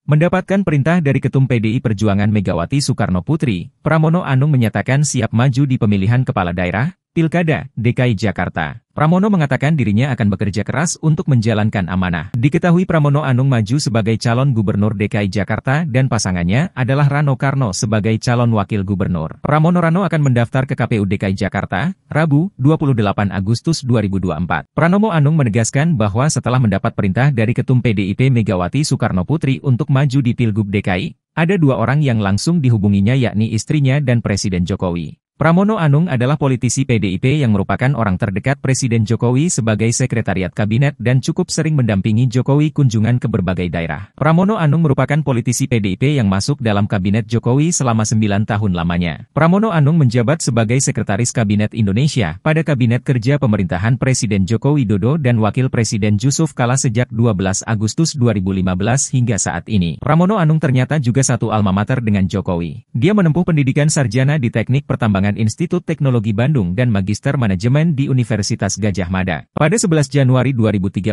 Mendapatkan perintah dari Ketum PDI Perjuangan Megawati Soekarnoputri, Pramono Anung menyatakan siap maju di pemilihan kepala daerah, Pilkada, DKI Jakarta. Pramono mengatakan dirinya akan bekerja keras untuk menjalankan amanah. Diketahui Pramono Anung maju sebagai calon gubernur DKI Jakarta dan pasangannya adalah Rano Karno sebagai calon wakil gubernur. Pramono Rano akan mendaftar ke KPU DKI Jakarta, Rabu, 28 Agustus 2024. Pramono Anung menegaskan bahwa setelah mendapat perintah dari Ketum PDIP Megawati Soekarnoputri untuk maju di Pilgub DKI, ada dua orang yang langsung dihubunginya yakni istrinya dan Presiden Jokowi. Pramono Anung adalah politisi PDIP yang merupakan orang terdekat Presiden Jokowi sebagai sekretariat kabinet dan cukup sering mendampingi Jokowi kunjungan ke berbagai daerah. Pramono Anung merupakan politisi PDIP yang masuk dalam kabinet Jokowi selama 9 tahun lamanya. Pramono Anung menjabat sebagai Sekretaris Kabinet Indonesia pada Kabinet Kerja Pemerintahan Presiden Joko Widodo dan Wakil Presiden Yusuf Kala sejak 12 Agustus 2015 hingga saat ini. Pramono Anung ternyata juga satu alma mater dengan Jokowi. Dia menempuh pendidikan sarjana di Teknik Pertambangan Institut Teknologi Bandung dan Magister Manajemen di Universitas Gadjah Mada. Pada 11 Januari 2013,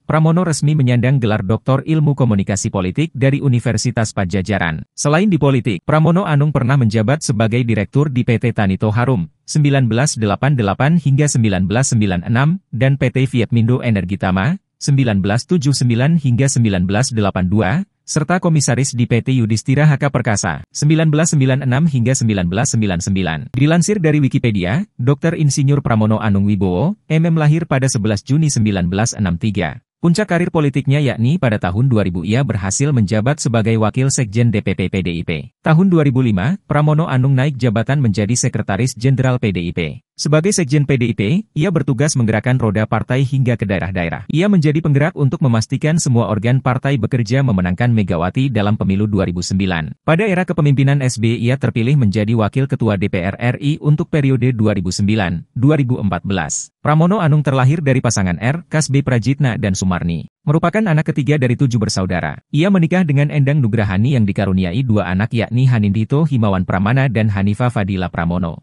Pramono resmi menyandang gelar Doktor Ilmu Komunikasi Politik dari Universitas Padjadjaran. Selain di politik, Pramono Anung pernah menjabat sebagai Direktur di PT Tanito Harum, 1988 hingga 1996, dan PT Vietmindo Energi Tama, 1979 hingga 1982, serta komisaris di PT Yudhistira HK Perkasa, 1996 hingga 1999. Dilansir dari Wikipedia, Dr. Insinyur Pramono Anung Wibowo, MM lahir pada 11 Juni 1963. Puncak karir politiknya yakni pada tahun 2000 ia berhasil menjabat sebagai Wakil Sekjen DPP PDIP. Tahun 2005, Pramono Anung naik jabatan menjadi Sekretaris Jenderal PDIP. Sebagai Sekjen PDIP, ia bertugas menggerakkan roda partai hingga ke daerah-daerah. Ia menjadi penggerak untuk memastikan semua organ partai bekerja memenangkan Megawati dalam pemilu 2009. Pada era kepemimpinan SBY ia terpilih menjadi Wakil Ketua DPR RI untuk periode 2009-2014. Pramono Anung terlahir dari pasangan R. Kasbe Prajitna dan Sumarni. Merupakan anak ketiga dari 7 bersaudara. Ia menikah dengan Endang Nugrahani yang dikaruniai 2 anak yakni Hanindito Himawan Pramana dan Hanifa Fadila Pramono.